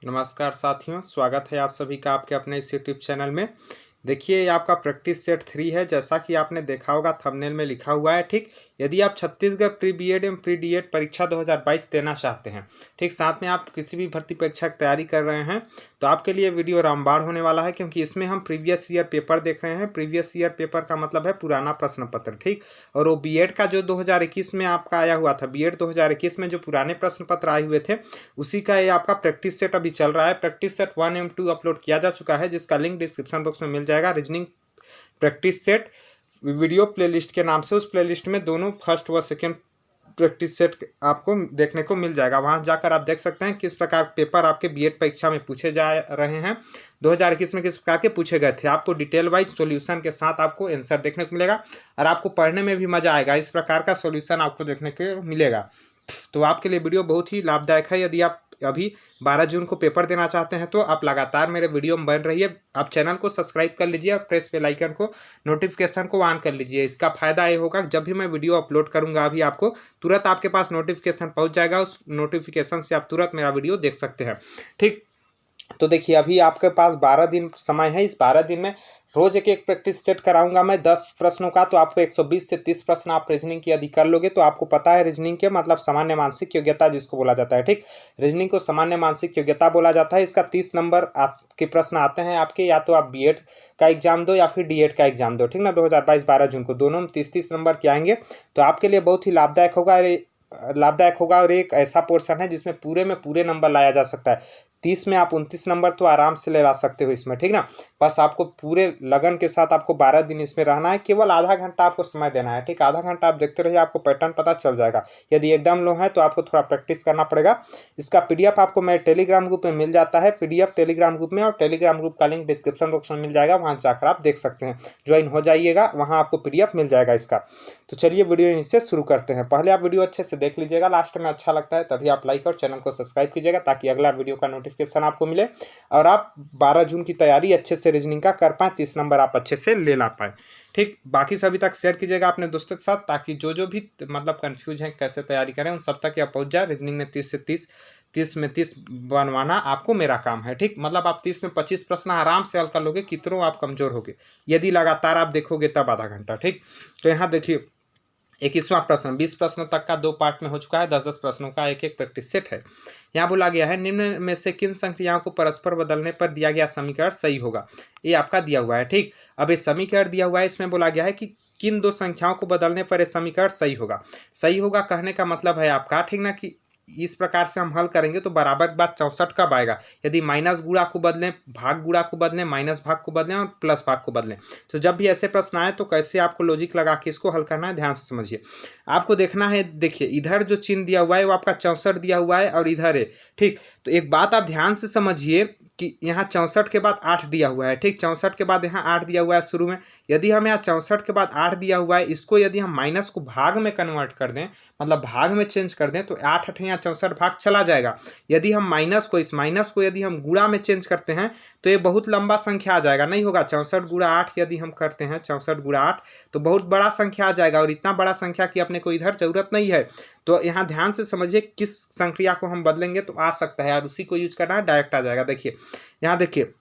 नमस्कार साथियों, स्वागत है आप सभी का आपके अपने इस यूट्यूब चैनल में। देखिए, ये आपका प्रैक्टिस सेट 3 है। जैसा कि आपने देखा होगा थंबनेल में लिखा हुआ है, ठीक। यदि आप छत्तीसगढ़ प्री बीएड एवं प्री डीएड परीक्षा 2022 देना चाहते हैं, ठीक, साथ में आप किसी भी भर्ती परीक्षा की तैयारी कर रहे हैं, तो आपके लिए वीडियो रामबाण होने वाला है, क्योंकि इसमें हम प्रीवियस ईयर पेपर देख रहे हैं। प्रीवियस ईयर पेपर का मतलब है पुराना प्रश्न पत्र, ठीक। और वो बीएड का जो 2021 में आपका आया हुआ था, बीएड 2021 में जो पुराने प्रश्न पत्र आए हुए थे, उसी का ये आपका प्रैक्टिस सेट अभी चल रहा है। प्रैक्टिस सेट 1 एवं 2 अपलोड किया जा चुका है, जिसका लिंक डिस्क्रिप्शन बॉक्स में मिल जाएगा। Reasoning practice set video playlist के नाम से, उस प्लेलिस्ट में दोनों फर्स्ट व सेकेंड प्रैक्टिस सेट आपको देखने को मिल जाएगा। वहां जाकर आप देख सकते हैं किस प्रकार पेपर आपके बीएड परीक्षा में पूछे जा रहे हैं। 2021 में किस प्रकार के पूछे गए थे, आपको डिटेल वाइज सॉल्यूशन के साथ आपको आंसर देखने को मिलेगा और आपको पढ़ने में भी मजा आएगा। इस प्रकार का सॉल्यूशन आपको देखने को मिलेगा, तो आपके लिए वीडियो बहुत ही लाभदायक है। यदि आप अभी 12 जून को पेपर देना चाहते हैं तो आप लगातार मेरे वीडियो में बन रहिए। आप चैनल को सब्सक्राइब कर लीजिए और प्रेस बेल आइकन को, नोटिफिकेशन को ऑन कर लीजिए। इसका फायदा ये होगा, जब भी मैं वीडियो अपलोड करूंगा अभी आपको तुरंत आपके पास नोटिफिकेशन पहुंच जाएगा। उस नोटिफिकेशन से आप तुरंत मेरा वीडियो देख सकते हैं, ठीक। तो देखिए, अभी आपके पास 12 दिन समय है। इस 12 दिन में रोज एक एक प्रैक्टिस सेट कराऊंगा मैं 10 प्रश्नों का। तो आपको 120 से 30 प्रश्न आप रीजनिंग की यदि कर लोगे तो आपको पता है रीजनिंग के मतलब सामान्य मानसिक योग्यता जिसको बोला जाता है, ठीक। रीजनिंग को सामान्य मानसिक योग्यता बोला जाता है। इसका 30 नंबर के प्रश्न आते हैं आपके, या तो आप बीएड का एग्जाम दो या फिर डीएड का एग्जाम दो, ठीक ना। 2022 12 जून को दोनों में 30-30 नंबर के आएंगे। तो आपके लिए बहुत ही लाभदायक होगा और एक ऐसा पोर्शन है जिसमें पूरे में पूरे नंबर लाया जा सकता है। 30 में आप 29 नंबर तो आराम से ले ला सकते हो इसमें, ठीक ना। बस आपको पूरे लगन के साथ आपको 12 दिन इसमें रहना है। केवल आधा घंटा आपको समय देना है, ठीक। आधा घंटा आप देखते रहिए, आपको पैटर्न पता चल जाएगा। यदि एकदम लो है तो आपको थोड़ा प्रैक्टिस करना पड़ेगा। इसका पीडीएफ आपको मेरे टेलीग्राम ग्रुप में मिल जाता है। पीडीएफ टेलीग्राम ग्रुप में, और टेलीग्राम ग्रुप का लिंक डिस्क्रिप्शन बॉक्स में मिल जाएगा, वहाँ जाकर आप देख सकते हैं। ज्वाइन हो जाइएगा, वहाँ आपको पीडीएफ मिल जाएगा इसका। तो चलिए वीडियो यहीं से शुरू करते हैं। पहले आप वीडियो अच्छे से देख लीजिएगा, लास्ट में अच्छा लगता है तभी आप लाइक और चैनल को सब्सक्राइब कीजिएगा, ताकि अगला वीडियो का नोटिफिकेशन आपको मिले और आप 12 जून की तैयारी अच्छे से रीजनिंग का कर पाएँ, 30 नंबर आप अच्छे से ले ला पाएँ, ठीक। बाकी सभी तक शेयर कीजिएगा अपने दोस्तों के साथ, ताकि जो भी मतलब कंफ्यूज हैं कैसे तैयारी करें, उन सब तक आप पहुंच जाए। रीजनिंग में 30 से 30 में 30 बनवाना आपको मेरा काम है, ठीक। मतलब आप 30 में 25 प्रश्न आराम से हल कर लोगे। कितनों आप कमजोर होगे यदि लगातार आप देखोगे तब आधा घंटा, ठीक। तो यहाँ देखिए, 21वां प्रश्न 20 प्रश्न तक का 2 पार्ट में हो चुका है। 10-10 प्रश्नों का एक एक प्रैक्टिस सेट है। यहाँ बोला गया है, निम्न में से किन संख्याओं को परस्पर बदलने पर दिया गया समीकरण सही होगा। ये आपका दिया हुआ है, ठीक। अब ये समीकरण दिया हुआ है, इसमें बोला गया है कि किन दो संख्याओं को बदलने पर यह समीकरण सही होगा। सही होगा कहने का मतलब है आपका, ठीक ना, कि इस प्रकार से हम हल करेंगे तो बराबर के बाद 64 कब आएगा। यदि माइनस गुणा को बदलें, भाग गुणा को बदलें, माइनस भाग को बदलें और प्लस भाग को बदलें। तो जब भी ऐसे प्रश्न आए तो कैसे आपको लॉजिक लगा के इसको हल करना है, ध्यान से समझिए। आपको देखना है, देखिए इधर जो चिन्ह दिया हुआ है वो आपका 64 दिया हुआ है और इधर है, ठीक। तो एक बात आप ध्यान से समझिए कि यहाँ 64 के बाद 8 दिया हुआ है, ठीक। 64 के बाद यहाँ 8 दिया हुआ है शुरू में। यदि हम यहाँ 64 के बाद 8 दिया हुआ है, इसको यदि हम माइनस को भाग में कन्वर्ट कर दें, मतलब भाग में चेंज कर दें, तो 8 यहाँ 64 भाग चला जाएगा। यदि हम माइनस को, इस माइनस को यदि हम गुणा में चेंज करते हैं तो ये बहुत लंबा संख्या आ जाएगा, नहीं होगा। 64 गुणा 8 यदि हम करते हैं, 64 गुणा 8, तो बहुत बड़ा संख्या आ जाएगा, और इतना बड़ा संख्या की अपने को इधर जरूरत नहीं है। तो यहाँ ध्यान से समझिए किस संख्या को हम बदलेंगे तो आ सकता है, और उसी को यूज करना है, डायरेक्ट आ जाएगा। देखिए यहाँ देखिए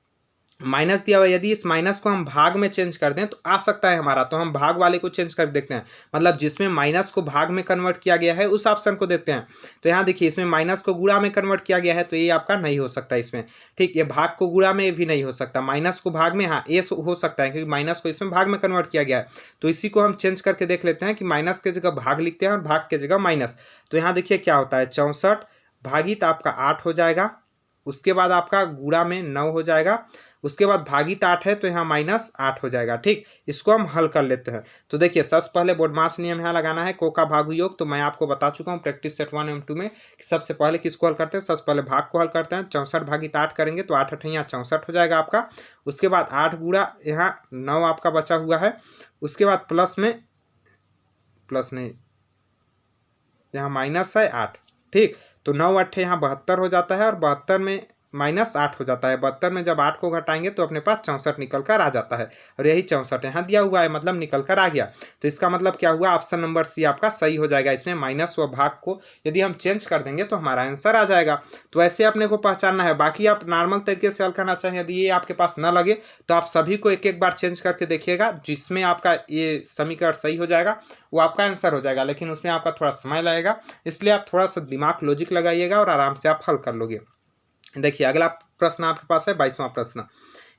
माइनस दिया हुआ है, यदि इस माइनस को हम भाग में चेंज कर दें तो आ सकता है हमारा। तो हम भाग वाले को चेंज कर देखते हैं, मतलब जिसमें माइनस को भाग में कन्वर्ट किया गया है उस ऑप्शन को देते हैं। तो यहाँ देखिए, इसमें माइनस को गुणा में कन्वर्ट किया गया है, तो ये आपका नहीं हो सकता इसमें, ठीक। ये भाग को गुणा में भी नहीं हो सकता, माइनस को भाग में, हाँ ये हो सकता है, क्योंकि माइनस को इसमें भाग में कन्वर्ट किया गया है। तो इसी को हम चेंज करके देख लेते हैं कि माइनस के जगह भाग लिखते हैं और भाग के जगह माइनस। तो यहाँ देखिए क्या होता है, 64 भागित आपका 8 हो जाएगा, उसके बाद आपका गुणा में 9 हो जाएगा, उसके बाद भागित 8 है तो यहाँ -8 हो जाएगा, ठीक। इसको हम हल कर लेते हैं। तो देखिए, सबसे पहले बोडमास नियम यहाँ लगाना है, को का भाग योग। तो मैं आपको बता चुका हूँ प्रैक्टिस सेट 1 एवं 2 में कि सबसे पहले किसको हल करते हैं, सबसे पहले भाग को हल करते हैं। 64 भागित 8 करेंगे तो 8 यहाँ 64 हो जाएगा आपका। उसके बाद 8 गुणा यहाँ 9 आपका बचा हुआ है। उसके बाद प्लस में, प्लस नहीं, यहाँ माइनस है 8, ठीक। तो 9 8 यहाँ 72 हो जाता है, और 72 में -8 हो जाता है। 72 में जब 8 को घटाएंगे तो अपने पास 64 निकल कर आ जाता है और यही 64 यहाँ दिया हुआ है, मतलब निकल कर आ गया। तो इसका मतलब क्या हुआ, ऑप्शन नंबर सी आपका सही हो जाएगा। इसमें माइनस व भाग को यदि हम चेंज कर देंगे तो हमारा आंसर आ जाएगा। तो ऐसे अपने को पहचानना है। बाकी आप नॉर्मल तरीके से हल करना चाहें, यदि ये आपके पास ना लगे तो आप सभी को एक एक बार चेंज करके देखिएगा, जिसमें आपका ये समीकरण सही हो जाएगा वो आपका आंसर हो जाएगा। लेकिन उसमें आपका थोड़ा समय लगेगा, इसलिए आप थोड़ा सा दिमाग लॉजिक लगाइएगा और आराम से आप हल कर लोगे। देखिए अगला प्रश्न आपके पास है 22वां प्रश्न।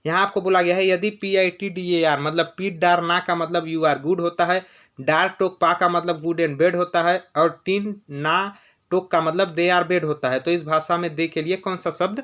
यहाँ आपको बोला गया है यदि PITDAR मतलब पीट डार ना का मतलब यू आर गुड होता है, डार टोक पा का मतलब गुड एंड बेड होता है और टीन ना टोक का मतलब दे आर बेड होता है, तो इस भाषा में दे के लिए कौन सा शब्द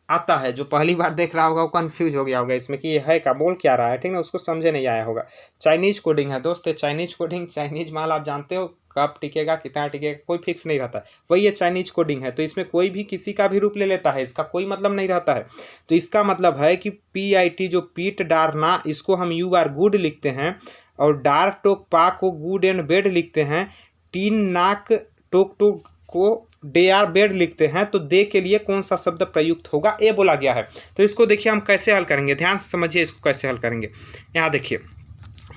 आता है? जो पहली बार देख रहा होगा वो कंफ्यूज हो गया होगा इसमें कि ये है का बोल क्या रहा है, ठीक ना, उसको समझे नहीं आया होगा। चाइनीज कोडिंग है दोस्त, चाइनीज कोडिंग, चाइनीज माल आप जानते हो कब टिकेगा कितना टिकेगा कोई फिक्स नहीं रहता है, वही ये चाइनीज कोडिंग है। तो इसमें कोई भी किसी का भी रूप ले लेता है, इसका कोई मतलब नहीं रहता है। तो इसका मतलब है कि PIT जो पीट डार ना, इसको हम यू आर गुड लिखते हैं और डार टोक पा को गुड एंड बेड लिखते हैं, टीन नाक टोक टोक को डे आर बेड लिखते हैं, तो दे के लिए कौन सा शब्द प्रयुक्त होगा ये बोला गया है। तो इसको देखिए हम कैसे हल करेंगे, ध्यान से समझिए इसको कैसे हल करेंगे। यहाँ देखिए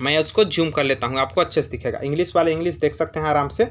मैं उसको जूम कर लेता हूँ, आपको अच्छे से दिखेगा। इंग्लिश वाले इंग्लिश देख सकते हैं आराम से,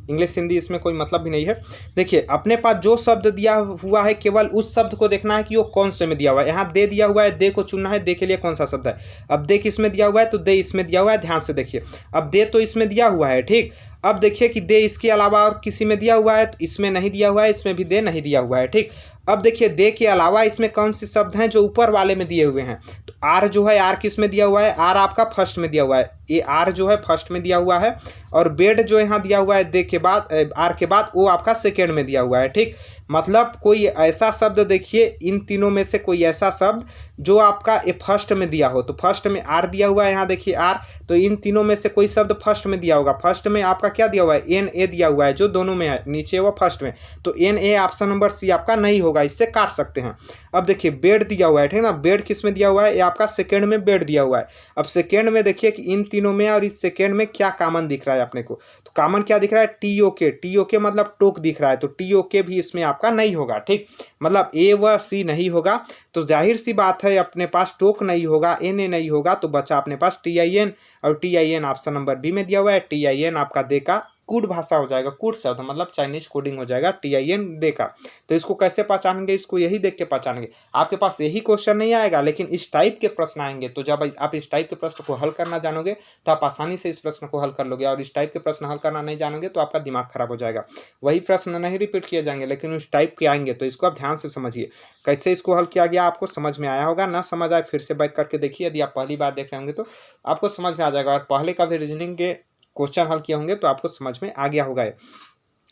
इंग्लिश हिंदी इसमें कोई मतलब भी नहीं है। देखिए अपने पास जो शब्द दिया हुआ है केवल उस शब्द को देखना है कि वो कौन से में दिया हुआ है। यहाँ दे दिया हुआ है, दे को चुनना है, दे के लिए कौन सा शब्द है। अब दे किस में दिया हुआ है, तो दे इसमें दिया हुआ है, ध्यान से देखिए। अब दे तो इसमें दिया हुआ है, ठीक। अब देखिए कि दे इसके अलावा और किसी में दिया हुआ है, तो इसमें नहीं दिया हुआ है, इसमें भी दे नहीं दिया हुआ है, ठीक। अब देखिए दे के अलावा इसमें कौन से शब्द हैं जो ऊपर वाले में दिए हुए हैं, तो आर जो है, आर किस में दिया हुआ है, आर आपका फर्स्ट में दिया हुआ है, ये आर जो है फर्स्ट में दिया हुआ है। और बेड जो यहाँ दिया हुआ है दे के बाद आर के बाद, वो आपका सेकेंड में दिया हुआ है, ठीक। मतलब कोई ऐसा शब्द देखिए इन तीनों में से कोई ऐसा शब्द जो आपका ये फर्स्ट में दिया हो, तो फर्स्ट में आर दिया हुआ है, यहाँ देखिए आर, तो इन तीनों में से कोई शब्द फर्स्ट में दिया होगा। फर्स्ट में आपका क्या दिया हुआ है, NA दिया हुआ है, जो दोनों में है, नीचे वो फर्स्ट में, तो NA ऑप्शन नंबर सी आपका नहीं होगा, इससे काट सकते हैं। अब देखिए बेड दिया हुआ है, ठीक है ना, बेड किस में दिया हुआ है, ये आपका सेकेंड में बेड दिया हुआ है। अब सेकेंड में देखिए कि इन तीनों में और इस सेकेंड में क्या कॉमन दिख रहा है अपने को, तो कॉमन क्या दिख रहा है, TOK मतलब टोक दिख रहा है, तो TOK भी इसमें आपका नहीं होगा, ठीक। मतलब A व C नहीं होगा, तो जाहिर सी बात है अपने पास टोक नहीं होगा, NA नहीं होगा, तो बचा अपने पास TIN, और TIN ऑप्शन नंबर बी में दिया हुआ है। TIN आपका दे का कूड भाषा हो जाएगा, कूड शब्द मतलब चाइनीज कोडिंग हो जाएगा TIN दे का। तो इसको कैसे पहचानेंगे, इसको यही देख के पहचानेंगे। आपके पास यही क्वेश्चन नहीं आएगा, लेकिन इस टाइप के प्रश्न आएंगे, तो जब आप इस टाइप के प्रश्न को हल करना जानोगे तो आप आसानी से इस प्रश्न को हल कर लोगे, और इस टाइप के प्रश्न हल करना नहीं जानोगे तो आपका दिमाग खराब हो जाएगा। वही प्रश्न नहीं रिपीट किए जाएंगे, लेकिन उस टाइप के आएंगे, तो इसको आप ध्यान से समझिए कैसे इसको हल किया गया। आपको समझ में आया होगा, ना समझ आए फिर से बैक करके देखिए, यदि आप पहली बार देख रहे होंगे तो आपको समझ में आ जाएगा, और पहले का भी रीजनिंग के क्वेश्चन हल किए होंगे तो आपको समझ में आ गया होगा।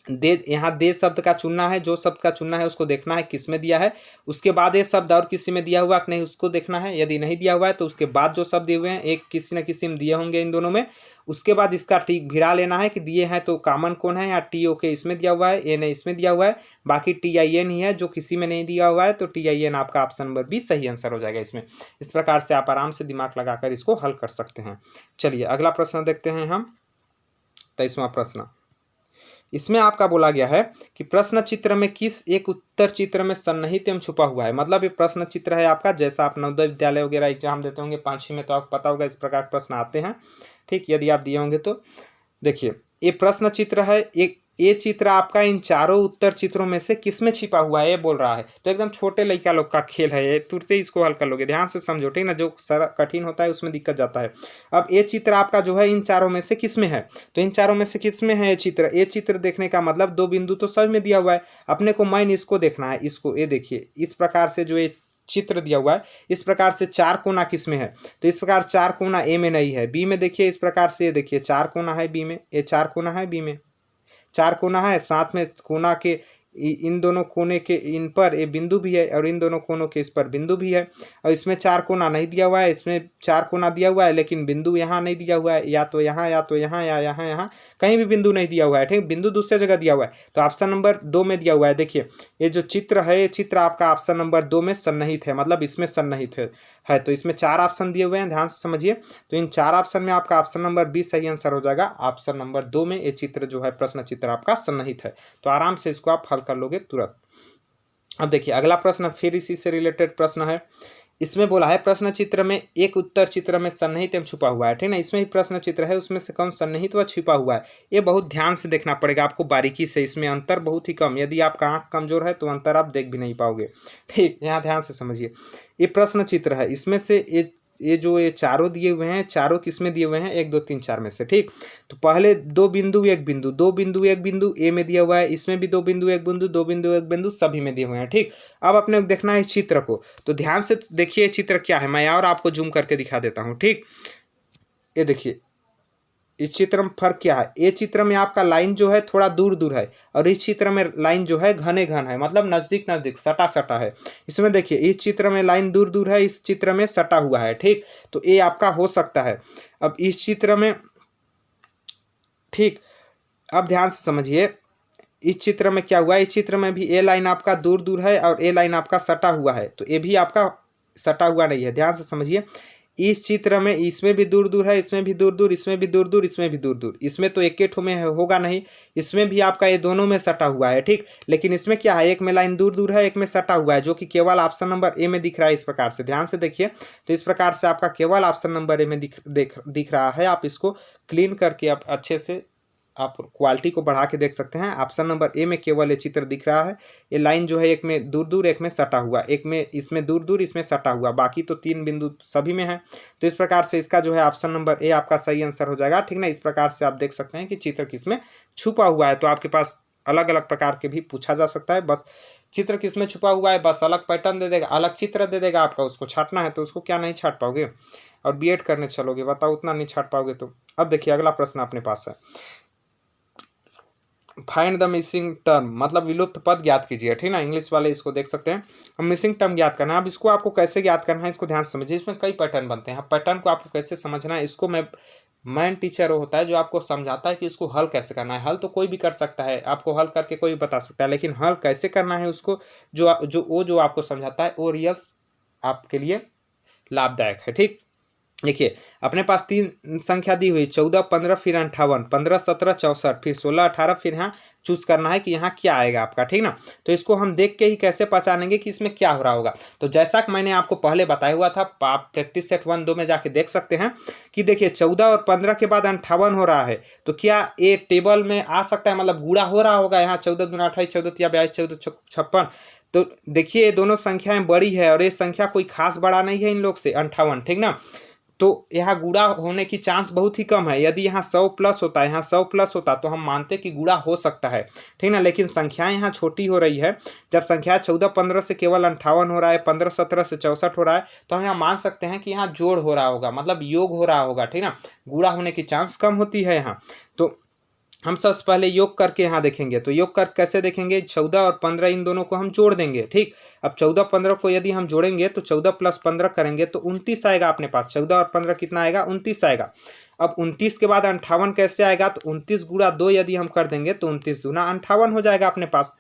दे, यहाँ दे शब्द का चुनना है, जो शब्द का चुनना है उसको देखना है किस में दिया है, उसके बाद ये शब्द और किसी में दिया हुआ कि नहीं उसको देखना है। यदि नहीं दिया हुआ है तो उसके बाद जो शब्द दिए हुए हैं एक किसी न किसी में दिए होंगे इन दोनों में, उसके बाद इसका टिक भिड़ा लेना है कि दिए हैं तो कॉमन कौन है, या TOK इसमें दिया हुआ है, NA इसमें दिया हुआ है, बाकी TIN ही है जो किसी में नहीं दिया हुआ है, तो TIN आपका ऑप्शन नंबर बी सही आंसर हो जाएगा इसमें। इस प्रकार से आप आराम से दिमाग लगाकर इसको हल कर सकते हैं। चलिए अगला प्रश्न देखते हैं हम, 23वां प्रश्न। इसमें आपका बोला गया है कि प्रश्न चित्र में किस एक उत्तर चित्र में सन्निहित एवं छुपा हुआ है। मतलब ये प्रश्न चित्र है आपका, जैसा आप नवोदय विद्यालय वगैरह एग्जाम देते होंगे 5वीं में, तो आपको पता होगा इस प्रकार प्रश्न आते हैं, ठीक। यदि आप दिए होंगे तो देखिए ये प्रश्न चित्र है, एक ये चित्र आपका इन चारों उत्तर चित्रों में से किस में छिपा हुआ है ये बोल रहा है। तो एकदम छोटे लड़का लोग का खेल है ये, तुरंत ही इसको हल कर लोगे, ध्यान से समझो, ठीक ना। जो सारा कठिन होता है उसमें दिक्कत जाता है। अब ये चित्र आपका जो है इन चारों में से किस में है, तो इन चारों में से किस में है ये चित्र। ये चित्र देखने का मतलब 2 बिंदु तो सब में दिया हुआ है, अपने को मेन इसको देखना है, इसको। ये देखिए इस प्रकार से जो ये चित्र दिया हुआ है, इस प्रकार से 4 कोना किस में है, तो इस प्रकार 4 कोना ए में नहीं है, बी में देखिए इस प्रकार से, देखिए 4 कोना है बी में, ये 4 कोना है बी में, 4 कोना है, साथ में कोना के इन दोनों कोने के इन पर ये बिंदु भी है, और इन दोनों कोनों के इस पर बिंदु भी है। और इसमें 4 कोना नहीं दिया हुआ है, इसमें 4 कोना दिया हुआ है, लेकिन बिंदु यहाँ नहीं दिया हुआ है, या तो यहाँ या तो यहाँ या यहाँ यहाँ कहीं भी बिंदु नहीं दिया हुआ है, ठीक। बिंदु दूसरे जगह दिया हुआ है, तो ऑप्शन नंबर 2 में दिया हुआ है। देखिए ये जो चित्र है, ये चित्र आपका ऑप्शन नंबर 2 में सन्निहित है, मतलब इसमें सन्निहित है। तो इसमें 4 ऑप्शन दिए हुए हैं, ध्यान से समझिए। तो इन 4 ऑप्शन में आपका ऑप्शन नंबर बी सही आंसर हो जाएगा। ऑप्शन नंबर 2 में ये चित्र जो है प्रश्न चित्र आपका सन्निहित है। तो आराम से इसको आप हल कर लोगे तुरंत। अब देखिए अगला प्रश्न फिर इसी से रिलेटेड प्रश्न है। इसमें बोला है प्रश्न चित्र में एक उत्तर चित्र में सन्निहित एवं छुपा हुआ है, ठीक ना। इसमें भी प्रश्न चित्र है, उसमें से कौन सन्निहित व छिपा हुआ है, ये बहुत ध्यान से देखना पड़ेगा आपको बारीकी से। इसमें अंतर बहुत ही कम, यदि आपका आंख कमजोर है तो अंतर आप देख भी नहीं पाओगे, ठीक। यहाँ ध्यान से समझिए, ये प्रश्न चित्र है, इसमें से ये चारों दिए हुए हैं, चारों किसमें दिए हुए हैं, 1 2 3 4 में से, ठीक। तो पहले 2 बिंदु 1 बिंदु, 2 बिंदु 1 बिंदु ए में दिया हुआ है, इसमें भी 2 बिंदु 1 बिंदु, 2 बिंदु 1 बिंदु सभी में दिए हुए हैं, ठीक। अब अपने को देखना है चित्र को, तो ध्यान से देखिए चित्र क्या है, मैं और आपको जूम करके दिखा देता हूँ, ठीक। ये देखिए इस चित्र में फर्क क्या है, ये चित्र में आपका लाइन जो है थोड़ा दूर दूर है, और इस चित्र में लाइन जो है घने घन है, मतलब नजदीक नजदीक सटा सटा है। इसमें देखिए इस चित्र में लाइन दूर दूर है, इस चित्र में सटा हुआ है, ठीक। तो ये आपका हो सकता है। अब इस चित्र में, ठीक, अब ध्यान से समझिए इस चित्र में क्या हुआ है, इस चित्र में भी ए लाइन आपका दूर दूर है और ए लाइन आपका सटा हुआ है, तो ये भी आपका सटा हुआ नहीं है। ध्यान से समझिए इस चित्र में, इसमें भी दूर दूर है, इसमें भी दूर दूर, इसमें भी दूर दूर, इसमें भी दूर दूर, इसमें तो एक ठो में होगा नहीं, इसमें भी आपका ये दोनों में सटा हुआ है, ठीक। लेकिन इसमें क्या है, एक में लाइन दूर दूर है, एक में सटा हुआ है, जो कि केवल ऑप्शन नंबर ए में दिख रहा है। इस प्रकार से ध्यान से देखिए, तो इस प्रकार से आपका केवल ऑप्शन नंबर ए में दिख रहा है। आप इसको क्लीन करके आप अच्छे से आप क्वालिटी को बढ़ा के देख सकते हैं। ऑप्शन नंबर ए में केवल ये चित्र दिख रहा है, ये लाइन जो है एक में दूर दूर, एक में सटा हुआ, एक में इसमें दूर दूर, इसमें सटा हुआ, बाकी तो 3 बिंदु सभी में है। तो इस प्रकार से इसका जो है ऑप्शन नंबर ए आपका सही आंसर हो जाएगा, ठीक ना। इस प्रकार से आप देख सकते हैं कि चित्र किसमें छुपा हुआ है। तो आपके पास अलग अलग प्रकार के भी पूछा जा सकता है, बस चित्र किसमें छुपा हुआ है, बस अलग पैटर्न दे देगा, अलग चित्र दे देगा आपका, उसको छाटना है तो उसको क्या नहीं छाट पाओगे, और बीएड करने चलोगे बताओ उतना नहीं छाट पाओगे। तो अब देखिए अगला प्रश्न अपने पास है, फाइंड द मिसिंग टर्म, मतलब विलुप्त पद ज्ञात कीजिए, ठीक ना। इंग्लिश वाले इसको देख सकते हैं, हम मिसिंग टर्म ज्ञात करना है। अब इसको आपको कैसे ज्ञात करना है, इसको ध्यान से समझिए। इसमें कई पैटर्न बनते हैं, पैटर्न को आपको कैसे समझना है, इसको मैन टीचर होता है जो आपको समझाता है कि इसको हल कैसे करना है। हल तो कोई भी कर सकता है, आपको हल करके कोई बता सकता है, लेकिन हल कैसे करना है उसको जो आपको समझाता है वो रियल आपके लिए लाभदायक है, ठीक। देखिए अपने पास 3 संख्या दी हुई, 14 15 फिर 58, 15 17 64, फिर 16 18, फिर यहाँ चूज करना है कि यहाँ क्या आएगा आपका, ठीक ना। तो इसको हम देख के ही कैसे पहचानेंगे कि इसमें क्या हो रहा होगा। तो जैसा कि मैंने आपको पहले बताया हुआ था, आप प्रैक्टिस सेट 1 2 में जाके देख सकते हैं कि देखिए 14 और 15 के बाद 58 हो रहा है, तो क्या ये टेबल में आ सकता है, मतलब गुणा हो रहा होगा। यहाँ 14 दूना 28, 14 तिया 22, 14 56, तो देखिए ये दोनों संख्याएं बड़ी है और ये संख्या कोई खास बड़ा नहीं है इन लोग से, 58, ठीक ना। तो यहाँ गुणा होने की चांस बहुत ही कम है। यदि यहाँ 100 प्लस होता है, यहाँ 100 प्लस होता तो हम मानते कि गुणा हो सकता है, ठीक ना। लेकिन संख्याएं यहाँ छोटी हो रही है, जब संख्या 14 15 से केवल 58 हो रहा है, 15 17 से 64 हो रहा है, तो हम यहाँ मान सकते हैं कि यहाँ जोड़ हो रहा होगा, मतलब योग हो रहा होगा, ठीक ना। गुणा होने की चांस कम होती है यहाँ। तो हम सबसे पहले योग करके यहाँ देखेंगे, तो योग कर कैसे देखेंगे, 14 और 15 इन दोनों को हम जोड़ देंगे, ठीक। अब 14 15 को यदि हम जोड़ेंगे तो 14 प्लस 15 करेंगे तो 29 आएगा अपने पास। 14 और 15 कितना आएगा, 29 आएगा। अब 29 के बाद 58 कैसे आएगा, तो 29 गुणा 2 यदि हम कर देंगे तो 29 दूना 58 हो जाएगा अपने पास,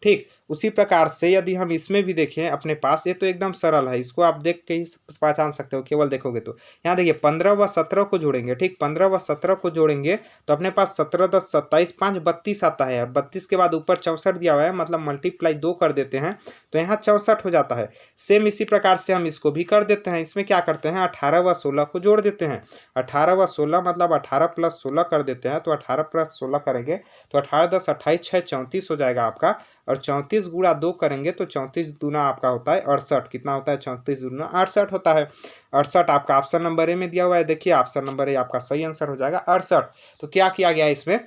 ठीक। उसी प्रकार से यदि हम इसमें भी देखें अपने पास, ये तो एकदम सरल है, इसको आप देख के ही पहचान सकते हो केवल देखोगे तो। यहाँ देखिए 15 व 17 को जोड़ेंगे, ठीक, 15 व 17 को जोड़ेंगे तो अपने पास 17 10 27 5 32 आता है, और 32 के बाद ऊपर 64 दिया हुआ है, मतलब मल्टीप्लाई 2 कर देते हैं तो यहाँ 64 हो जाता है। सेम इसी प्रकार से हम इसको भी कर देते हैं, इसमें क्या करते हैं 18 व 16 को जोड़ देते हैं। 18 व 16 मतलब 18 प्लस 16 कर देते हैं, तो 18 प्लस 16 करेंगे तो 18 10 28 6 34 हो जाएगा आपका, और 34 गुणा 2 करेंगे तो 34 दूना आपका होता है 68। कितना होता है, 34 दूना 68 होता है। 68 आपका ऑप्शन नंबर ए में दिया हुआ है, देखिए ऑप्शन नंबर ए आपका सही आंसर हो जाएगा 68। तो क्या किया गया है इसमें,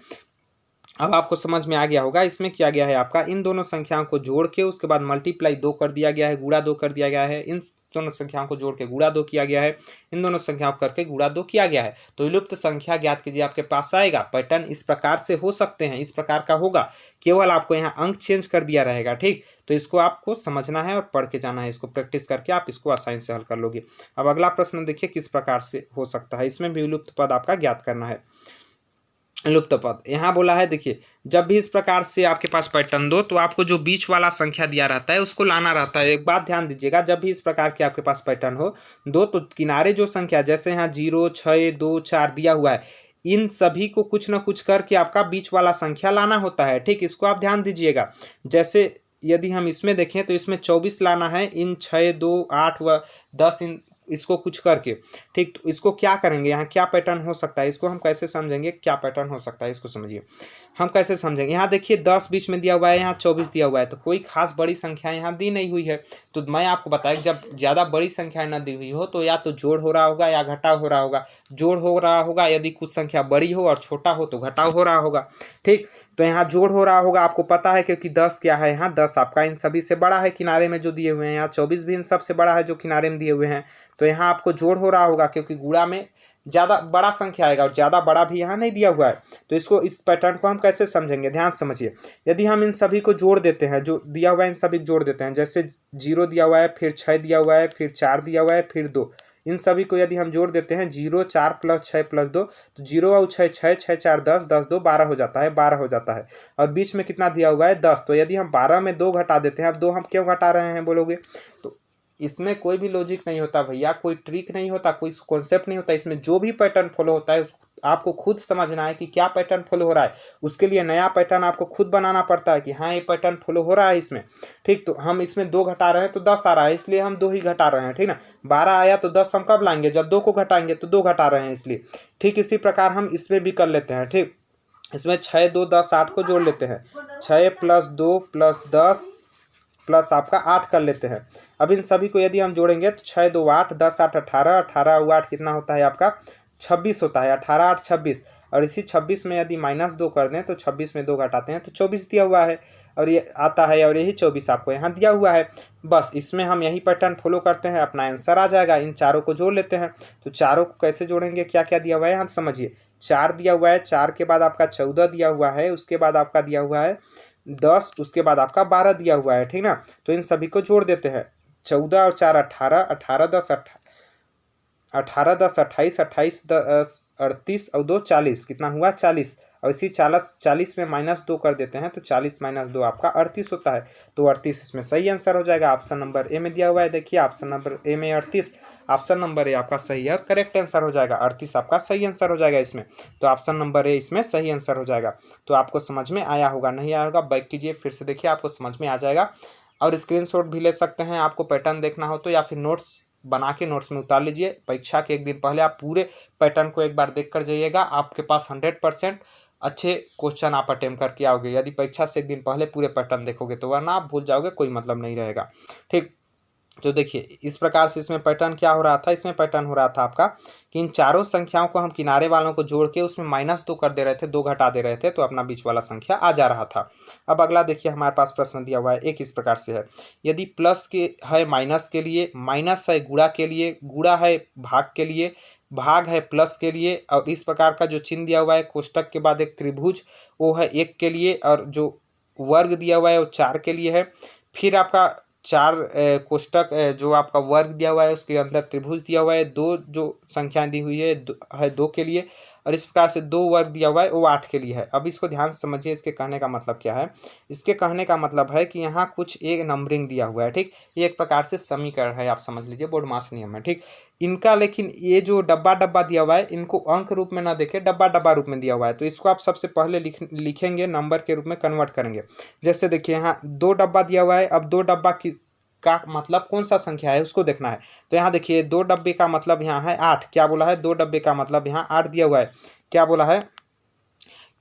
अब आपको समझ में आ गया होगा। इसमें किया गया है आपका इन दोनों संख्याओं को जोड़ के उसके बाद मल्टीप्लाई 2 कर दिया गया है, गुणा 2 कर दिया गया है, इन दोनों संख्याओं को जोड़ के गुणा 2 किया गया है, इन दोनों संख्याओं करके गुणा 2 किया गया है। तो विलुप्त संख्या ज्ञात कीजिए आपके पास आएगा। पैटर्न इस प्रकार से हो सकते हैं, इस प्रकार का होगा, केवल आपको यहाँ अंक चेंज कर दिया रहेगा, ठीक। तो इसको आपको समझना है और पढ़ के जाना है, इसको प्रैक्टिस करके आप इसको आसानी से हल कर लोगे। अब अगला प्रश्न देखिए किस प्रकार से हो सकता है, इसमें भी विलुप्त पद आपका ज्ञात करना है। लुप्त पद यहाँ बोला है, देखिए जब भी इस प्रकार से आपके पास पैटर्न दो तो आपको जो बीच वाला संख्या दिया रहता है उसको लाना रहता है। एक बात ध्यान दीजिएगा, जब भी इस प्रकार के आपके पास पैटर्न हो दो तो किनारे जो संख्या, जैसे यहाँ 0 6 2 4 दिया हुआ है, इन सभी को कुछ ना कुछ करके आपका बीच वाला संख्या लाना होता है, ठीक। इसको आप ध्यान दीजिएगा। जैसे यदि हम इसमें देखें तो इसमें 24 लाना है इन 6, 2, 8 व 10 इन इसको कुछ करके। ठीक, तो इसको क्या करेंगे, यहाँ क्या पैटर्न हो सकता है, इसको हम कैसे समझेंगे, क्या पैटर्न हो सकता है इसको समझिए। हम कैसे समझेंगे, यहाँ देखिए 10 बीच में दिया हुआ है, यहाँ 24 दिया हुआ है, तो कोई खास बड़ी संख्या यहाँ दी नहीं हुई है। तो मैं आपको बताया जब ज़्यादा बड़ी संख्या न दी हुई हो तो या तो जोड़ हो रहा होगा या घटाव हो रहा होगा। जोड़ हो रहा होगा यदि कुछ संख्या बड़ी हो और छोटा हो तो घटाव हो रहा होगा। ठीक, तो यहाँ जोड़ हो रहा होगा, आपको पता है क्योंकि 10 क्या है, यहाँ 10 आपका इन सभी से बड़ा है किनारे में जो दिए हुए हैं, यहाँ 24 भी इन सबसे बड़ा है जो किनारे में दिए हुए हैं। तो यहाँ आपको जोड़ हो रहा होगा क्योंकि गुणा में ज़्यादा बड़ा संख्या आएगा और ज़्यादा बड़ा भी यहाँ नहीं दिया हुआ है। तो इसको, इस पैटर्न को हम कैसे समझेंगे, ध्यान समझिए। यदि हम इन सभी को जोड़ देते हैं, जो दिया हुआ है इन सभी को जोड़ देते हैं, जैसे 0 दिया हुआ है, फिर 6 दिया हुआ है, फिर 4 दिया हुआ है, फिर 2, इन सभी को यदि हम जोड़ देते हैं 0, 4 प्लस 6 प्लस 2, तो 0 और 6, 6, 6, 4, 10, 10, 2, 12 हो जाता है, 12 हो जाता है। और बीच में कितना दिया हुआ है, 10। तो यदि हम 12 में 2 घटा देते हैं, अब 2 हम क्यों घटा रहे हैं बोलोगे, तो इसमें कोई भी लॉजिक नहीं होता भैया, कोई ट्रिक नहीं होता, कोई कॉन्सेप्ट नहीं होता। इसमें जो भी पैटर्न फॉलो होता है आपको खुद समझना है कि क्या पैटर्न फॉलो हो रहा है। उसके लिए नया पैटर्न आपको खुद बनाना पड़ता है कि हाँ ये पैटर्न फॉलो हो रहा है इसमें। ठीक, तो हम इसमें 2 घटा रहे हैं तो 10 आ रहा है, इसलिए हम 2 ही घटा रहे हैं। ठीक ना, 12 आया तो 10 हम कब लाएंगे, जब 2 को घटाएंगे, तो 2 घटा रहे हैं इसलिए। ठीक, इसी प्रकार हम इसमें भी कर लेते हैं। ठीक, इसमें 6, 2, 10, 8 को जोड़ लेते हैं, 6 प्लस 2 प्लस 10 प्लस आपका 8 कर लेते हैं। अब इन सभी को यदि हम जोड़ेंगे तो 6, 2, 8, 10, 8, 18, 18 हुआ 8 कितना होता है आपका 26 होता है, 18, 8, 26। और इसी 26 में यदि -2 कर दें तो 26 में 2 घटाते हैं तो 24 दिया हुआ है और ये आता है, और यही 24 आपको यहाँ दिया हुआ है। बस इसमें हम यही पैटर्न फॉलो करते हैं, अपना आंसर आ जाएगा। इन चारों को जोड़ लेते हैं, तो चारों को कैसे जोड़ेंगे, क्या क्या दिया हुआ है यहाँ समझिए। 4 दिया हुआ है, 4 के बाद आपका 14 दिया हुआ है, उसके बाद आपका दिया हुआ है 10, उसके बाद आपका 12 दिया हुआ है। ठीक ना, तो इन सभी को जोड़ देते हैं, 14 और 4 18, 18 10 18 10 28, 28 10 38 और 2 40, कितना हुआ 40। और इसी 40 में -2 कर देते हैं तो 40 - 2 आपका 38 होता है। तो 38 इसमें सही आंसर हो जाएगा। ऑप्शन नंबर ए में दिया हुआ है, देखिए ऑप्शन नंबर ए में 38, ऑप्शन नंबर ए आपका सही है, करेक्ट आंसर हो जाएगा। 38 आपका सही आंसर हो जाएगा इसमें, तो ऑप्शन नंबर ए इसमें सही आंसर हो जाएगा। तो आपको समझ में आया होगा, नहीं आया होगा बैक कीजिए, फिर से देखिए, आपको समझ में आ जाएगा। और स्क्रीनशॉट भी ले सकते हैं, आपको पैटर्न देखना हो तो, या फिर नोट्स बना के नोट्स में उतार लीजिए। परीक्षा के एक दिन पहले आप पूरे पैटर्न को एक बार देख कर जाइएगा, आपके पास 100% अच्छे क्वेश्चन आप अटेम्प्ट करके आओगे। यदि परीक्षा से एक दिन पहले पूरे पैटर्न देखोगे तो वरना आप भूल जाओगे, कोई मतलब नहीं रहेगा। ठीक, तो देखिए इस प्रकार से इसमें पैटर्न क्या हो रहा था, इसमें पैटर्न हो रहा था आपका कि इन चारों संख्याओं को हम किनारे वालों को जोड़ के उसमें -2 कर दे रहे थे, 2 घटा दे रहे थे, तो अपना बीच वाला संख्या आ जा रहा था। अब अगला देखिए, हमारे पास प्रश्न दिया हुआ है एक इस प्रकार से है, यदि प्लस के है माइनस के लिए, माइनस है गुणा के लिए, गुणा है भाग के लिए, भाग है प्लस के लिए, और इस प्रकार का जो चिन्ह दिया हुआ है कोष्टक के बाद एक त्रिभुज, वो है 1 के लिए, और जो वर्ग दिया हुआ है वो 4 के लिए है। फिर आपका 4 कोष्टक जो आपका वर्ग दिया हुआ है उसके अंदर त्रिभुज दिया हुआ है, 2 जो संख्या दी हुई है 2 के लिए, और इस प्रकार से 2 वर्ग दिया हुआ है वो 8 के लिए है। अब इसको ध्यान से समझिए, इसके कहने का मतलब क्या है। इसके कहने का मतलब है कि यहाँ कुछ एक नंबरिंग दिया हुआ है। ठीक, ये एक प्रकार से समीकरण है, आप समझ लीजिए, बोर्डमास नियम है। ठीक, इनका लेकिन ये जो डब्बा डब्बा दिया हुआ है इनको अंक रूप में ना देखे, डब्बा डब्बा रूप में दिया हुआ है, तो इसको आप सबसे पहले लिखेंगे, नंबर के रूप में कन्वर्ट करेंगे। जैसे देखिए यहाँ 2 डब्बा दिया हुआ है, अब 2 डब्बा का मतलब कौन सा संख्या है उसको देखना है। तो यहाँ देखिए 2 डब्बे का मतलब यहाँ है 8, क्या बोला है, 2 डब्बे का मतलब यहाँ 8 दिया हुआ है। क्या बोला है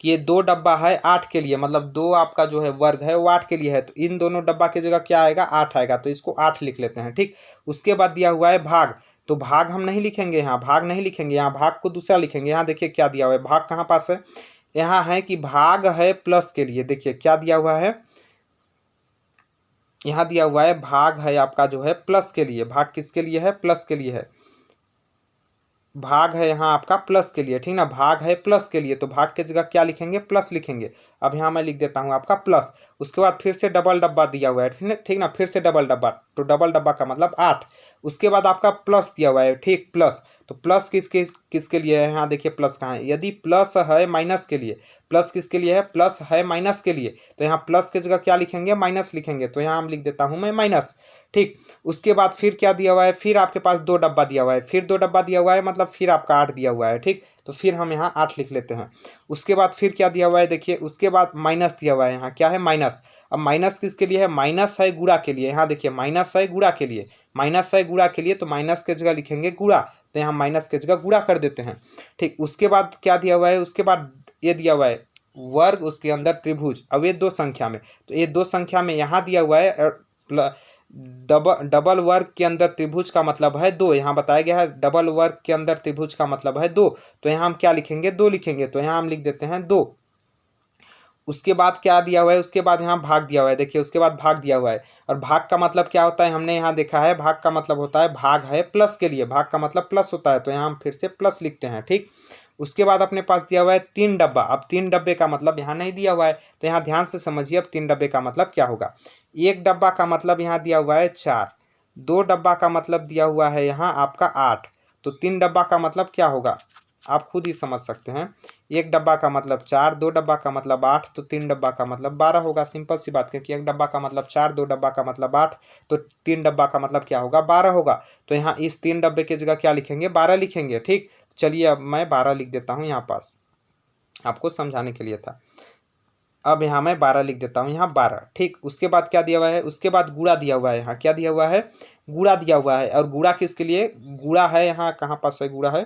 कि ये 2 डब्बा है 8 के लिए, मतलब 2 आपका जो है वर्ग है वो 8 के लिए है, तो इन दोनों डब्बा की जगह क्या आएगा, 8 आएगा, तो इसको 8 लिख लेते हैं। ठीक, उसके बाद दिया हुआ है भाग, तो भाग हम नहीं लिखेंगे, यहाँ भाग नहीं लिखेंगे, यहाँ भाग को दूसरा लिखेंगे। यहाँ देखिए क्या दिया हुआ है, भाग कहाँ पास है, यहाँ है कि भाग है प्लस के लिए। देखिए क्या दिया हुआ है, यहाँ दिया हुआ है भाग है आपका जो है प्लस के लिए। भाग किसके लिए है, प्लस के लिए है, भाग है यहाँ आपका प्लस के लिए। ठीक ना, भाग है प्लस के लिए, तो भाग की जगह क्या लिखेंगे, प्लस लिखेंगे। अब यहाँ मैं लिख देता हूँ आपका प्लस, उसके बाद फिर से डबल डब्बा दिया हुआ है। ठीक ना, फिर से डबल डब्बा, तो डबल डब्बा का मतलब 8, उसके बाद आपका प्लस दिया हुआ है। ठीक, प्लस, तो प्लस किसके किसके लिए है, यहाँ देखिए प्लस कहाँ है, यदि प्लस है माइनस के लिए, प्लस किसके लिए है, प्लस है माइनस के लिए, तो यहाँ प्लस की जगह क्या लिखेंगे, माइनस लिखेंगे, तो यहाँ हम लिख देता हूँ मैं माइनस। ठीक, उसके बाद फिर क्या दिया हुआ है, फिर आपके पास 2 डब्बा दिया हुआ है, फिर 2 डब्बा दिया हुआ है, मतलब फिर आपका 8 दिया हुआ है। ठीक, तो फिर हम यहाँ 8 लिख लेते हैं। उसके बाद फिर क्या दिया हुआ है, देखिए उसके बाद माइनस दिया हुआ है, यहाँ क्या है, माइनस। अब माइनस किसके लिए है, माइनस है गुणा के लिए, यहाँ देखिए माइनस है गुणा के लिए, माइनस है गुणा के लिए, तो माइनस के जगह लिखेंगे गुणा, तो यहाँ माइनस के जगह गुणा कर देते हैं। ठीक, उसके बाद क्या दिया हुआ है, उसके बाद ये दिया हुआ है वर्ग, उसके अंदर त्रिभुज। अब ये 2 संख्या में, तो ये 2 संख्या में यहाँ दिया हुआ है डबल वर्ग के अंदर त्रिभुज का मतलब है 2, यहाँ बताया गया है डबल वर्ग के अंदर त्रिभुज का मतलब है 2, तो यहाँ हम क्या लिखेंगे, 2 लिखेंगे, तो यहाँ हम लिख देते हैं 2। उसके बाद क्या दिया हुआ है, उसके बाद यहाँ भाग दिया हुआ है, देखिए उसके बाद भाग दिया हुआ है, और भाग का मतलब क्या होता है, हमने यहाँ देखा है भाग का मतलब होता है, भाग है प्लस के लिए, भाग का मतलब प्लस होता है, तो यहाँ हम फिर से प्लस लिखते हैं। ठीक, उसके बाद अपने पास दिया हुआ है 3 डब्बा। अब 3 डब्बे का मतलब यहाँ नहीं दिया हुआ है, तो यहाँ ध्यान से समझिए अब 3 डब्बे का मतलब क्या होगा। 1 डब्बा का मतलब यहाँ दिया हुआ है 4, 2 डब्बा का मतलब दिया हुआ है यहाँ आपका 8, तो 3 डब्बा का मतलब क्या होगा, आप खुद ही समझ सकते हैं। 1 डब्बा का मतलब 4, 2 डब्बा का मतलब 8, तो 3 डब्बा का मतलब 12 होगा। सिंपल सी बात, क्योंकि 1 डब्बा का मतलब 4, 2 डब्बा का मतलब 8, तो 3 डब्बा का मतलब क्या होगा, 12 होगा। तो यहाँ इस 3 डब्बे की जगह क्या लिखेंगे, 12 लिखेंगे। ठीक, चलिए अब मैं 12 लिख देता हूँ यहाँ पास, आपको समझाने के लिए था। अब यहाँ मैं 12 लिख देता हूँ, यहाँ 12। ठीक, उसके बाद क्या दिया हुआ है, उसके बाद गुणा दिया हुआ है, यहाँ क्या दिया हुआ है, गुणा दिया हुआ है। और गुणा किसके लिए, गुणा है यहाँ कहाँ पास है, गुणा है,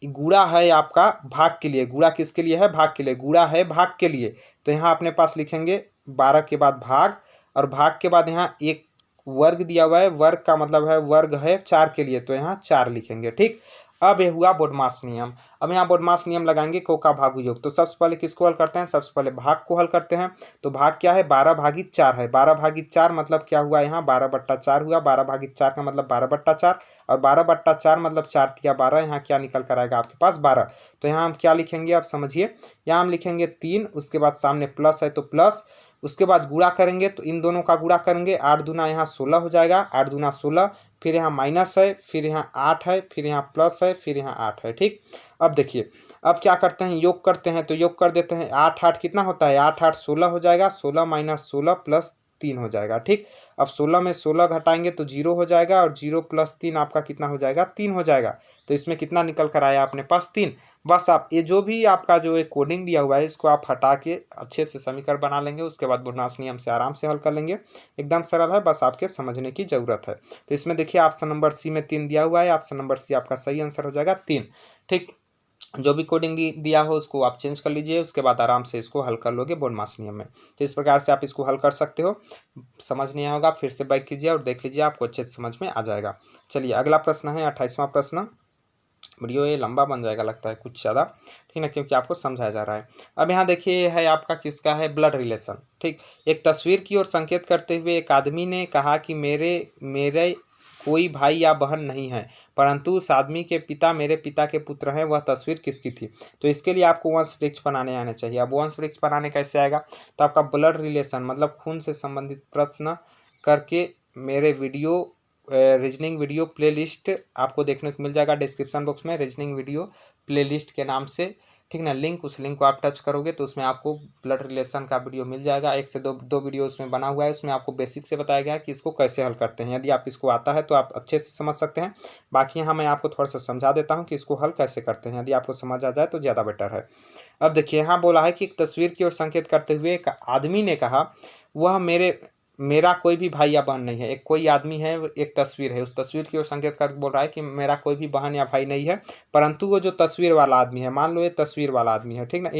गुणा है आपका भाग के लिए। गुणा किसके लिए है, भाग के लिए, गुणा है भाग के लिए, तो यहाँ अपने पास लिखेंगे 12 के बाद भाग, और भाग के बाद यहाँ एक वर्ग दिया हुआ है, वर्ग का मतलब है वर्ग है 4 के लिए, तो यहाँ 4 लिखेंगे। ठीक, अब ये हुआ बोडमास नियम। अब यहाँ बोडमास नियम लगाएंगे को का भाग योग, तो सबसे पहले किसको हल करते हैं, सबसे पहले भाग को हल करते हैं। तो भाग क्या है, 12 भागी 4 है, 12 भागी 4 मतलब क्या हुआ, यहाँ 12/4 हुआ, 12 भागी 4 का मतलब 12/4, और 12/4 मतलब 4 तिया 12, यहाँ क्या निकल कर आएगा आपके पास 12। तो यहाँ हम क्या लिखेंगे, आप समझिए, यहाँ हम लिखेंगे 3, उसके बाद सामने प्लस है तो प्लस, उसके बाद गुणा करेंगे तो इन दोनों का गुणा करेंगे, 8 दूना यहाँ 16 हो जाएगा, 8 दूना 16, फिर यहाँ माइनस है, फिर यहाँ 8 है, फिर यहाँ प्लस है, फिर यहाँ 8 है। ठीक, अब देखिए अब क्या करते हैं, योग करते हैं, तो योग कर देते हैं, 8 8 कितना होता है, 8 8 16 हो जाएगा, 16 माइनस 16 प्लस 3 हो जाएगा। ठीक, अब 16 में 16 घटाएंगे तो 0 हो जाएगा, और 0 प्लस 3 आपका कितना हो जाएगा, 3 हो जाएगा। तो इसमें कितना निकल कर आया अपने पास, 3। बस आप ये जो भी आपका जो एक कोडिंग दिया हुआ है, इसको आप हटा के अच्छे से समीकरण बना लेंगे, उसके बाद बोडमास नियम से आराम से हल कर लेंगे। एकदम सरल है, बस आपके समझने की ज़रूरत है। तो इसमें देखिए ऑप्शन नंबर सी में 3 दिया हुआ है, ऑप्शन नंबर सी आपका सही आंसर हो जाएगा 3। ठीक, जो भी कोडिंग दिया हो उसको आप चेंज कर लीजिए, उसके बाद आराम से इसको हल कर लोगे बोडमास नियम में। तो इस प्रकार से आप इसको हल कर सकते हो। समझ नहीं होगा फिर से बैक कीजिए और देख लीजिए, आपको अच्छे से समझ में आ जाएगा। चलिए अगला प्रश्न है 28वां प्रश्न। वीडियो ये लंबा बन जाएगा लगता है कुछ ज़्यादा, ठीक है, क्योंकि आपको समझाया जा रहा है। अब यहाँ देखिए है आपका किसका है, ब्लड रिलेशन। ठीक, एक तस्वीर की ओर संकेत करते हुए एक आदमी ने कहा कि मेरे मेरे कोई भाई या बहन नहीं है, परंतु उस आदमी के पिता मेरे पिता के पुत्र हैं, वह तस्वीर किसकी थी। तो इसके लिए आपको वंश वृक्ष बनाने आने चाहिए। अब वंश वृक्ष बनाने कैसे आएगा, तो आपका ब्लड रिलेशन मतलब खून से संबंधित प्रश्न करके मेरे वीडियो रीजनिंग वीडियो प्लेलिस्ट आपको देखने को मिल जाएगा डिस्क्रिप्शन बॉक्स में, रीजनिंग वीडियो प्लेलिस्ट के नाम से, ठीक ना, लिंक, उस लिंक को आप टच करोगे तो उसमें आपको ब्लड रिलेशन का वीडियो मिल जाएगा। 1 से 2 वीडियो उसमें बना हुआ है, उसमें आपको बेसिक से बताया गया है कि इसको कैसे हल करते हैं। यदि आप इसको आता है तो आप अच्छे से समझ सकते हैं। बाकी यहाँ मैं आपको थोड़ा सा समझा देता हूँ कि इसको हल कैसे करते हैं, यदि आपको समझ आ जाए तो ज़्यादा बेटर है। अब देखिए यहाँ बोला है कि एक तस्वीर की ओर संकेत करते हुए एक आदमी ने कहा वह मेरा कोई भी भाई या बहन नहीं है। एक कोई आदमी है, एक तस्वीर है, उस तस्वीर की ओर संकेत कर बोल रहा है कि मेरा कोई भी बहन या भाई नहीं है, परंतु वो जो तस्वीर वाला आदमी है, मान लो ये तस्वीर वाला आदमी है, ठीक ना,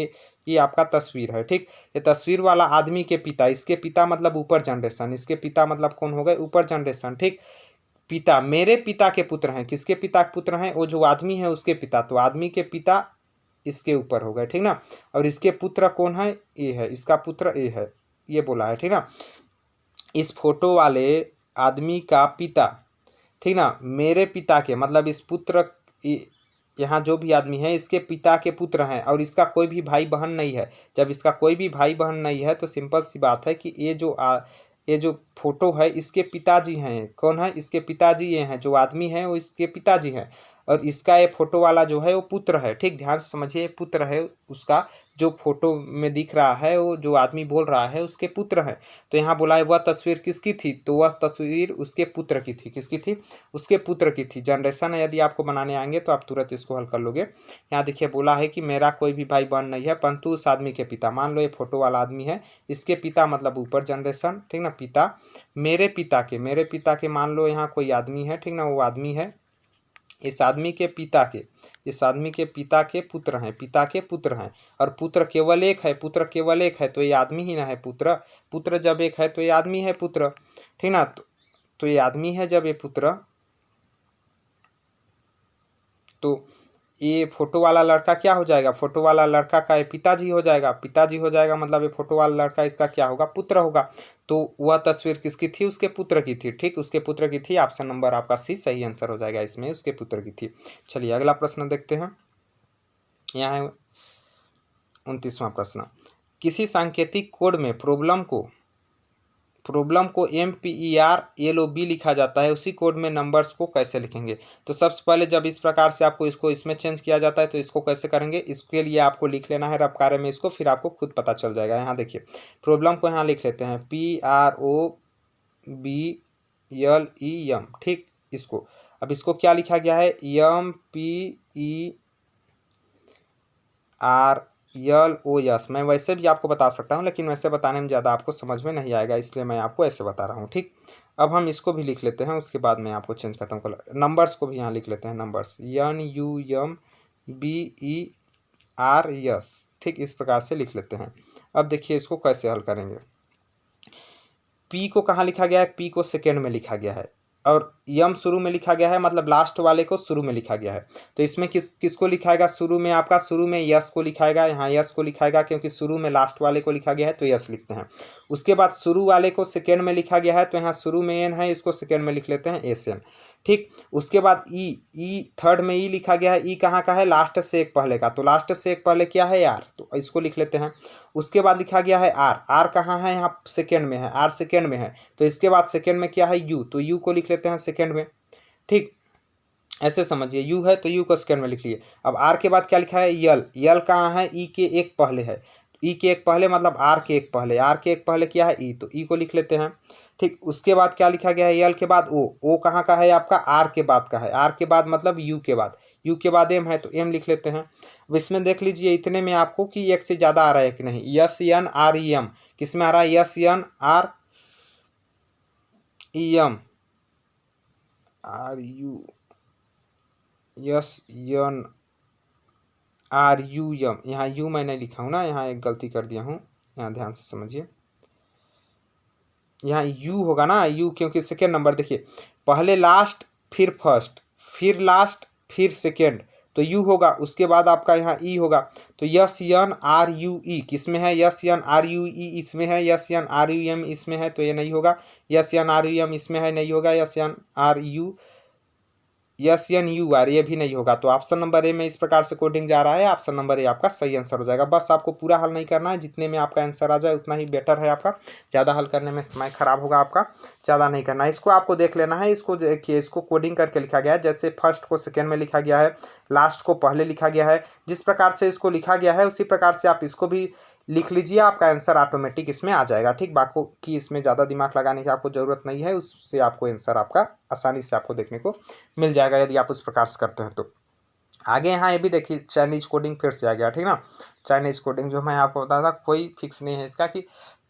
ये आपका तस्वीर है। ठीक, ये तस्वीर वाला आदमी के पिता, इसके पिता मतलब ऊपर जनरेशन, इसके पिता मतलब कौन हो गए, ऊपर जनरेशन। ठीक, पिता मेरे पिता के पुत्र हैं, किसके पिता के पुत्र हैं, वो जो आदमी है उसके पिता, तो आदमी के पिता इसके ऊपर हो गए, ठीक ना, और इसके पुत्र कौन है, ये है, इसका पुत्र ये है, ये बोला है, ठीक ना। इस फोटो वाले आदमी का पिता, ठीक ना, मेरे पिता के मतलब इस पुत्र, यहाँ जो भी आदमी है इसके पिता के पुत्र हैं, और इसका कोई भी भाई बहन नहीं है। जब इसका कोई भी भाई बहन नहीं है तो सिंपल सी बात है कि ये जो फोटो है इसके पिताजी हैं। कौन है, इसके पिताजी ये हैं, जो आदमी है वो इसके पिताजी हैं। और इसका ये फोटो वाला जो है वो पुत्र है। ठीक, ध्यान से समझिए, पुत्र है उसका, जो फोटो में दिख रहा है वो जो आदमी बोल रहा है उसके पुत्र है। तो यहाँ बोला है वह तस्वीर किसकी थी, तो वह तस्वीर उसके पुत्र की थी। किसकी थी, उसके पुत्र की थी। जनरेशन है, यदि आपको बनाने आएंगे तो आप तुरंत इसको हल कर लोगे। यहाँ देखिए बोला है कि मेरा कोई भी भाई बहन नहीं है परंतु उस आदमी के पिता, मान लो ये फोटो वाला आदमी है, इसके पिता मतलब ऊपर जनरेशन, ठीक ना, पिता, मेरे पिता के मान लो यहाँ कोई आदमी है, ठीक ना, वो आदमी है, इस आदमी के पिता के, इस आदमी के पिता के पुत्र हैं, पिता के पुत्र हैं, और पुत्र केवल एक है, पुत्र केवल एक है, तो ये आदमी ही ना है पुत्र। पुत्र जब एक है तो ये आदमी है पुत्र, ठीक ना। तो ये आदमी है जब ये पुत्र, तो ये फोटो वाला लड़का क्या हो जाएगा, फोटो वाला लड़का का ये पिताजी हो जाएगा, पिताजी हो जाएगा मतलब ये फोटो वाला लड़का इसका क्या होगा, पुत्र होगा। तो वह तस्वीर किसकी थी, उसके पुत्र की थी। ठीक, उसके पुत्र की थी। ऑप्शन नंबर आपका सी सही आंसर हो जाएगा, इसमें उसके पुत्र की थी। चलिए अगला प्रश्न देखते हैं। यहाँ है 29वां प्रश्न। किसी सांकेतिक कोड में प्रॉब्लम को MPERLOB लिखा जाता है, उसी कोड में नंबर्स को कैसे लिखेंगे। तो सबसे पहले जब इस प्रकार से आपको इसको इसमें चेंज किया जाता है तो इसको कैसे करेंगे, इसके लिए आपको लिख लेना है रफ कार्य में इसको, फिर आपको खुद पता चल जाएगा। यहाँ देखिए प्रॉब्लम को यहाँ लिख लेते हैं PROBLEM। ठीक, इसको अब इसको क्या लिखा गया है, MPERLOS। मैं वैसे भी आपको बता सकता हूँ लेकिन वैसे बताने में ज़्यादा आपको समझ में नहीं आएगा, इसलिए मैं आपको ऐसे बता रहा हूँ। ठीक, अब हम इसको भी लिख लेते हैं, उसके बाद मैं आपको चेंज करता हूँ। नंबर्स को भी यहाँ लिख लेते हैं, नंबर्स NUMBERS। ठीक, इस प्रकार से लिख लेते हैं। अब देखिए इसको कैसे हल करेंगे। P को कहाँ लिखा गया है, P को सेकेंड में लिखा गया है, और यम शुरू में लिखा गया है, मतलब लास्ट वाले को शुरू में लिखा गया है। तो इसमें किसको लिखाएगा, शुरू में आपका, शुरू में यस को लिखाएगा, यहाँ यस को लिखाएगा क्योंकि शुरू में लास्ट वाले को लिखा गया है तो यस लिखते हैं। उसके बाद शुरू वाले को सेकेंड में लिखा गया है तो यहाँ शुरू में एन है, इसको सेकेंड में लिख लेते हैं SN। ठीक, उसके बाद ई थर्ड में ई लिखा गया है, ई कहाँ का है, लास्ट से एक पहले का, तो लास्ट से एक पहले क्या है आर, तो इसको लिख लेते हैं। उसके बाद लिखा गया है आर कहाँ है, यहाँ सेकेंड में है, आर सेकेंड में है, तो इसके बाद सेकेंड में क्या है यू, तो यू को लिख लेते हैं सेकेंड में। ठीक, ऐसे समझिए, यू है तो यू को सेकेंड में लिख लिए। अब आर के बाद क्या लिखा है, यल कहाँ है, ई के एक पहले है, ई के एक पहले मतलब आर के एक पहले, आर के एक पहले क्या है ई, तो ई को लिख लेते हैं। ठीक, उसके बाद क्या लिखा गया है, यल के बाद ओ कहाँ का है आपका, आर के बाद का है, आर के बाद मतलब यू के बाद, यू के बाद एम है तो एम लिख लेते हैं। अब इसमें देख लीजिए इतने में आपको कि एक से ज़्यादा आ रहा है कि नहीं, SNREM किस में आ रहा है, SNREM यहाँ यू मैंने लिखा हूँ ना, यहाँ एक गलती कर दिया हूँ, यहाँ ध्यान से समझिए, यहाँ यू होगा ना, यू क्योंकि सेकेंड नंबर, देखिए पहले लास्ट फिर फर्स्ट फिर लास्ट फिर सेकेंड, तो यू होगा, उसके बाद आपका यहाँ ई होगा, तो SNRUE किस में है, SNRUE इसमें है, SNRUM इसमें है तो ये नहीं होगा, SNRUM इसमें है नहीं होगा, SNUR ये भी नहीं होगा। तो ऑप्शन नंबर ए में इस प्रकार से कोडिंग जा रहा है, ऑप्शन नंबर ए आपका सही आंसर हो जाएगा। बस आपको पूरा हल नहीं करना है, जितने में आपका आंसर आ जाए उतना ही बेटर है आपका, ज़्यादा हल करने में समय खराब होगा आपका, ज़्यादा नहीं करना है। इसको आपको देख लेना है, इसको देखिए, इसको कोडिंग करके लिखा गया है, जैसे फर्स्ट को सेकेंड में लिखा गया है, लास्ट को पहले लिखा गया है, जिस प्रकार से इसको लिखा गया है उसी प्रकार से आप इसको भी लिख लीजिए, आपका आंसर ऑटोमेटिक इसमें आ जाएगा। ठीक, बाकी की इसमें ज़्यादा दिमाग लगाने की आपको ज़रूरत नहीं है, उससे आपको आंसर आपका आसानी से आपको देखने को मिल जाएगा यदि आप उस प्रकार से करते हैं तो। आगे यहाँ ये भी देखिए चाइनीज कोडिंग फिर से आ गया, ठीक ना। चाइनीज कोडिंग जो मैं आपको बताया था, कोई फिक्स नहीं है इसका कि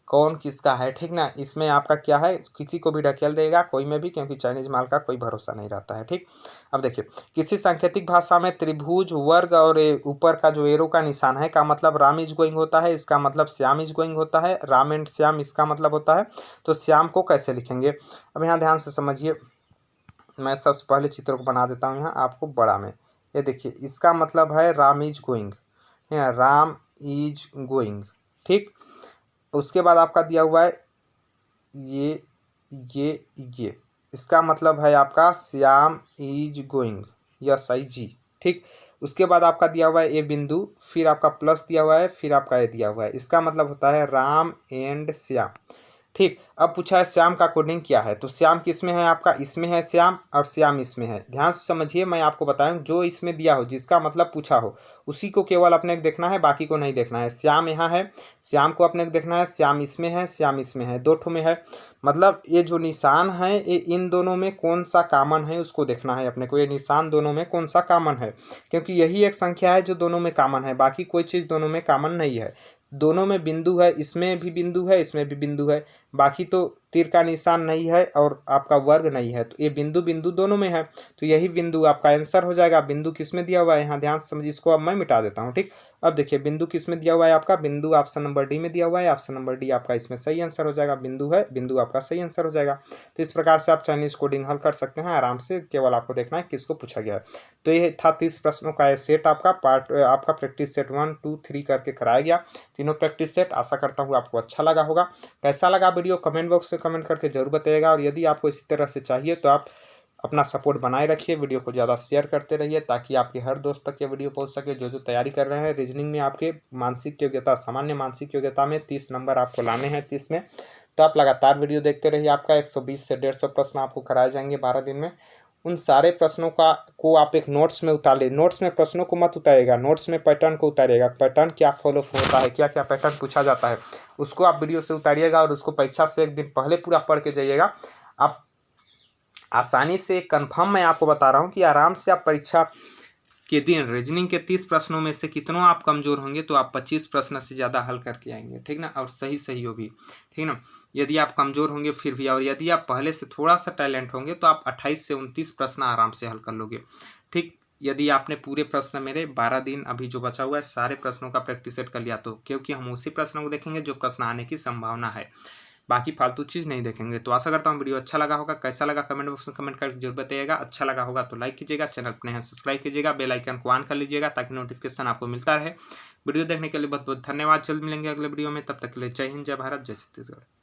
कौन किसका है, ठीक ना। इसमें आपका क्या है, किसी को भी ढकेल देगा कोई में भी, क्योंकि चाइनीज माल का कोई भरोसा नहीं रहता है। ठीक, अब देखिए किसी सांकेतिक भाषा में त्रिभुज, वर्ग और ऊपर का जो एरो का निशान है का मतलब राम इज गोइंग होता है, इसका मतलब श्याम इज गोइंग होता है, राम एंड श्याम इसका मतलब होता है। तो श्याम को कैसे लिखेंगे, अब यहाँ ध्यान से समझिए, मैं सबसे पहले चित्र को बना देता हूँ यहाँ आपको बड़ा में। ये देखिए इसका मतलब है Ram is going, Ram is going. ठीक, उसके बाद आपका दिया हुआ है ये इसका मतलब है आपका श्याम इज गोइंग, SIG। ठीक, उसके बाद आपका दिया हुआ है ए बिंदु, फिर आपका प्लस दिया हुआ है, फिर आपका ये दिया हुआ है, इसका मतलब होता है राम एंड श्याम। ठीक। अब पूछा है श्याम का कोडिंग क्या है, तो श्याम किस में है आपका, इसमें है श्याम और श्याम इसमें है। ध्यान से समझिए, मैं आपको बताऊं जो इसमें दिया हो, जिसका मतलब पूछा हो, उसी को केवल अपने को देखना है, बाकी को नहीं देखना है। श्याम यहाँ है, श्याम को अपने को देखना है, श्याम इसमें है, श्याम इसमें है, दो ठो में है। मतलब ये जो निशान है ये इन दोनों में कौन सा कॉमन है उसको देखना है अपने को, ये निशान दोनों में कौन सा कॉमन है, क्योंकि यही एक संख्या है जो दोनों में कॉमन है, बाकी कोई चीज़ दोनों में कॉमन नहीं है। दोनों में बिंदु है, इसमें भी बिंदु है, इसमें भी बिंदु है, बाकी तो तीर का निशान नहीं है और आपका वर्ग नहीं है, तो ये बिंदु बिंदु दोनों में है, तो यही बिंदु आपका आंसर हो जाएगा। बिंदु किस में दिया हुआ है, यहाँ ध्यान से समझिए, इसको अब मैं मिटा देता हूँ। ठीक। अब देखिए बिंदु किस में दिया हुआ है आपका, बिंदु ऑप्शन नंबर डी में दिया हुआ है, ऑप्शन नंबर डी आपका इसमें सही आंसर हो जाएगा। बिंदु है, बिंदु आपका सही आंसर हो जाएगा। तो इस प्रकार से आप चाइनीज कोडिंग हल कर सकते हैं आराम से, केवल आपको देखना है किसको पूछा गया है। तो ये था 30 प्रश्नों का ये सेट, आपका पार्ट आपका प्रैक्टिस सेट 1 2 3 करके कराया गया, तीनों प्रैक्टिस सेट। आशा करता हूँ आपको अच्छा लगा होगा। कैसा लगा वीडियो कमेंट बॉक्स में कमेंट करके जरूर बताइएगा, और यदि आपको इसी तरह से चाहिए तो आप अपना सपोर्ट बनाए रखिए, वीडियो को ज़्यादा शेयर करते रहिए ताकि आपके हर दोस्त तक ये वीडियो पहुंच सके। जो तैयारी कर रहे हैं रीजनिंग में, आपके मानसिक योग्यता, सामान्य मानसिक योग्यता में 30 नंबर आपको लाने हैं 30 में, तो आप लगातार वीडियो देखते रहिए। आपका 120 से 150 प्रश्न आपको कराए जाएंगे 12 दिन में। उन सारे प्रश्नों को आप एक नोट्स में उतार ले, नोट्स में प्रश्नों को मत उतारिएगा, नोट्स में पैटर्न को उतारिएगा, पैटर्न क्या फॉलो होता है, क्या क्या पैटर्न पूछा जाता है, उसको आप वीडियो से उतारिएगा और उसको परीक्षा से एक दिन पहले पूरा पढ़ के जाइएगा। आप आसानी से कंफर्म मैं आपको बता रहा हूँ कि आराम से आप परीक्षा के दिन रीजनिंग के 30 प्रश्नों में से कितनों आप कमज़ोर होंगे तो आप 25 प्रश्न से ज़्यादा हल करके आएंगे। ठीक ना, और सही सही हो भी। ठीक ना, यदि आप कमज़ोर होंगे फिर भी, और यदि आप पहले से थोड़ा सा टैलेंट होंगे तो आप 28 से 29 प्रश्न आराम से हल कर लोगे। ठीक। यदि आपने पूरे प्रश्न मेरे 12 दिन अभी जो बचा हुआ है सारे प्रश्नों का प्रैक्टिस सेट कर लिया, तो क्योंकि हम उसी प्रश्नों को देखेंगे जो प्रश्न आने की संभावना है, बाकी फालतू चीज़ नहीं देखेंगे। तो आशा करता हूँ वीडियो अच्छा लगा होगा। कैसा लगा कमेंट बॉक्स में कमेंट करके जरूर बताइएगा। अच्छा लगा होगा तो लाइक कीजिएगा, चैनल अपने यहाँ सब्सक्राइब कीजिएगा, बेल आइकन को ऑन कर लीजिएगा ताकि नोटिफिकेशन आपको मिलता रहे। वीडियो देखने के लिए बहुत बहुत धन्यवाद। जल्द मिलेंगे अगले वीडियो में, तब तक के लिए जय हिंद, जय भारत, जय छत्तीसगढ़।